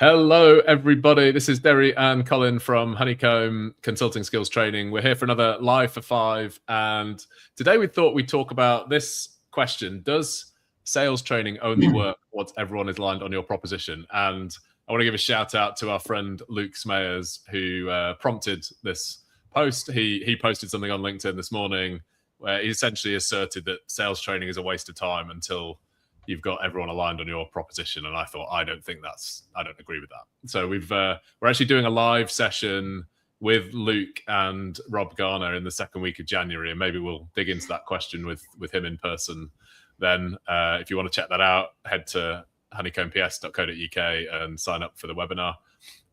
Hello, everybody. This is Deri and Colin from Honeycomb Consulting Skills Training. We're here for another Live for Five. And today we thought we'd talk about this question. Does sales training only work once everyone is aligned on your proposition? And I want to give a shout out to our friend Luke Smeyers, who prompted this post. He posted something on LinkedIn this morning where he essentially asserted that sales training is a waste of time until you've got everyone aligned on your proposition. And I thought, I don't agree with that. So we're actually doing a live session with Luke and Rob Garner in the second week of January. And maybe we'll dig into that question with him in person. Then if you want to check that out, head to honeycombps.co.uk and sign up for the webinar.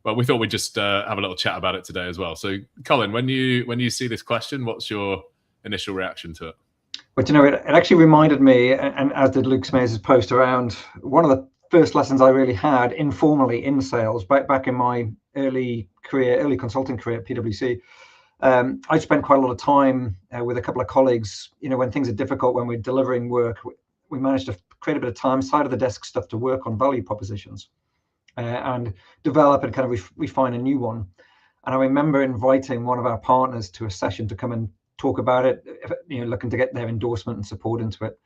But we thought we'd just have a little chat about it today as well. So Colin, when you see this question, what's your initial reaction to it? But it actually reminded me, and as did Luke Smeyers' post, around one of the first lessons I really had informally in sales back in my early consulting career at PwC. I spent quite a lot of time with a couple of colleagues. When things are difficult, when we're delivering work, we managed to create a bit of time, side of the desk stuff to work on value propositions and develop and kind of refine a new one. And I remember inviting one of our partners to a session to come and talk about it, looking to get their endorsement and support into it.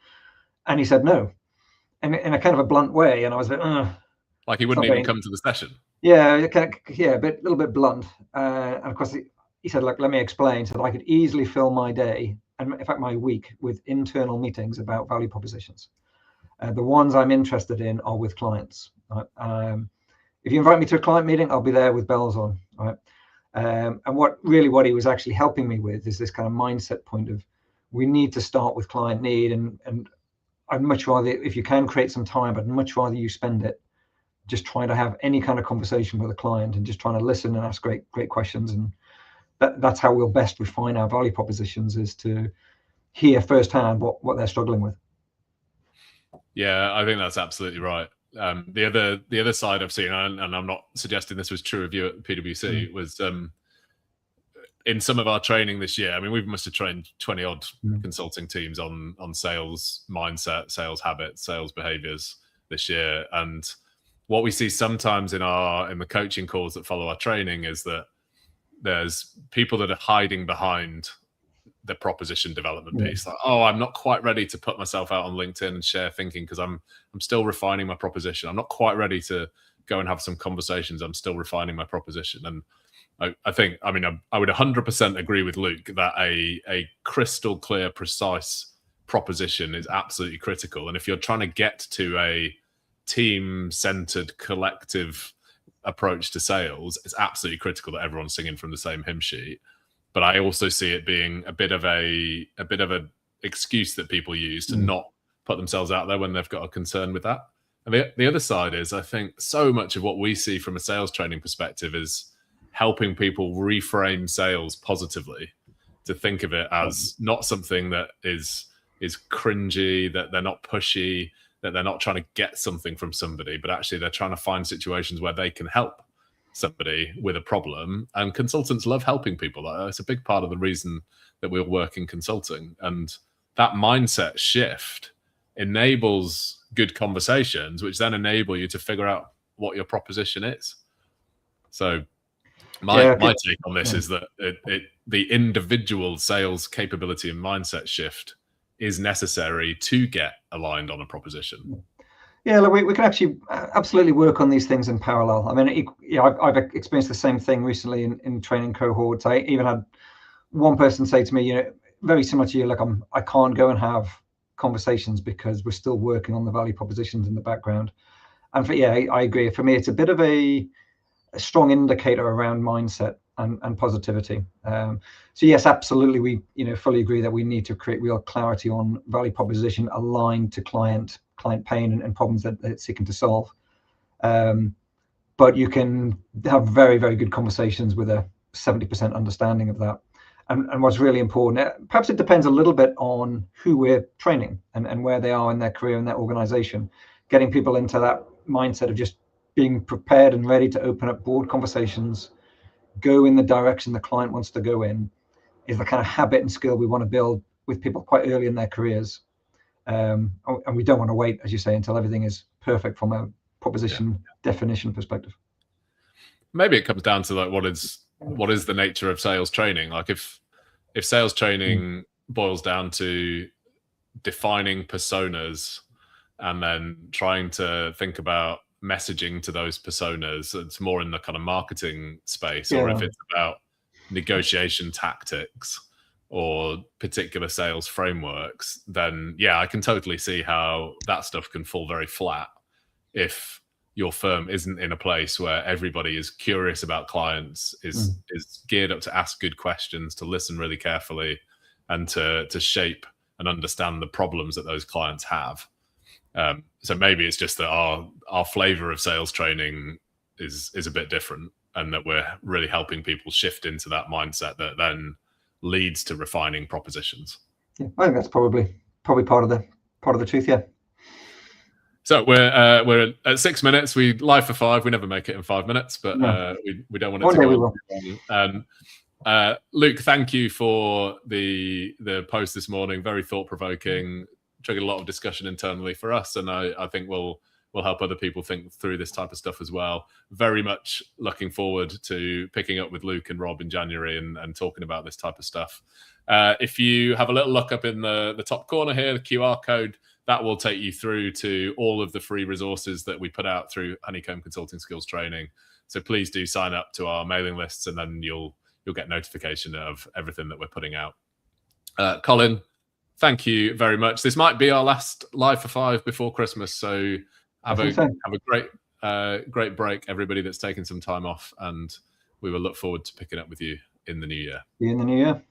And he said no, and in a kind of a blunt way. And I was like he wouldn't even come to the session. Yeah, a little bit blunt. And of course, he said, look, let me explain. So that I could easily fill my day, and in fact my week, with internal meetings about value propositions. The ones I'm interested in are with clients. Right? If you invite me to a client meeting, I'll be there with bells on. Right? And what he was actually helping me with is this kind of mindset point of, we need to start with client need, and I'd much rather, if you can create some time, I'd much rather you spend it just trying to have any kind of conversation with a client and just trying to listen and ask great questions. And that's how we'll best refine our value propositions, is to hear firsthand what they're struggling with. Yeah, I think that's absolutely right. The other side I've seen, and I'm not suggesting this was true of you at PwC, was in some of our training this year. I mean, we must have trained 20 odd consulting teams on sales mindset, sales habits, sales behaviors this year. And what we see sometimes in the coaching calls that follow our training is that there's people that are hiding behind the proposition development piece. Like, oh, I'm not quite ready to put myself out on LinkedIn and share thinking because I'm still refining my proposition. I'm not quite ready to go and have some conversations. I'm still refining my proposition. And I would 100% agree with Luke that a crystal clear, precise proposition is absolutely critical. And if you're trying to get to a team-centered, collective approach to sales, it's absolutely critical that everyone's singing from the same hymn sheet. But I also see it being a bit of an excuse that people use to not put themselves out there when they've got a concern with that. And the other side is, I think so much of what we see from a sales training perspective is helping people reframe sales positively, to think of it as not something that is cringy, that they're not pushy, that they're not trying to get something from somebody, but actually they're trying to find situations where they can help somebody with a problem. And consultants love helping people. It's a big part of the reason that we all work in consulting. And that mindset shift enables good conversations, which then enable you to figure out what your proposition is. So my take on this is that the individual sales capability and mindset shift is necessary to get aligned on a proposition. Yeah, look, we can actually absolutely work on these things in parallel. I mean, I've experienced the same thing recently in training cohorts. I even had one person say to me, very similar to you, like, I can't go and have conversations because we're still working on the value propositions in the background. And I agree. For me, it's a bit of a strong indicator around mindset and positivity. So yes, absolutely, we fully agree that we need to create real clarity on value proposition aligned to client pain and problems that it's seeking to solve. But you can have very, very good conversations with a 70% understanding of that. And what's really important, perhaps it depends a little bit on who we're training and where they are in their career and their organization. Getting people into that mindset of just being prepared and ready to open up broad conversations, go in the direction the client wants to go in, is the kind of habit and skill we want to build with people quite early in their careers. And we don't want to wait, as you say, until everything is perfect from a proposition definition perspective. maybe it comes down to like what is the nature of sales training. Like if sales training boils down to defining personas and then trying to think about messaging to those personas, it's more in the kind of marketing space. Or if it's about negotiation tactics or particular sales frameworks, then yeah, I can totally see how that stuff can fall very flat if your firm isn't in a place where everybody is curious about clients, is geared up to ask good questions, to listen really carefully, and to shape and understand the problems that those clients have. So maybe it's just that our flavor of sales training is a bit different, and that we're really helping people shift into that mindset that then leads to refining propositions. Yeah, I think that's probably part of the truth. Yeah. So we're at 6 minutes. We live for 5. We never make it in 5 minutes, but we don't want it to go on. Luke, thank you for the post this morning. Very thought provoking. Triggered a lot of discussion internally for us, and I think we'll help other people think through this type of stuff as well. Very much looking forward to picking up with Luke and Rob in January and talking about this type of stuff. If you have a little look up in the top corner here, the QR code, that will take you through to all of the free resources that we put out through Honeycomb Consulting Skills Training. So please do sign up to our mailing lists, and then you'll get notification of everything that we're putting out. Colin, thank you very much. This might be our last live for 5 before Christmas, so have a great break, everybody that's taken some time off, and we will look forward to picking up with you in the new year. See you in the new year.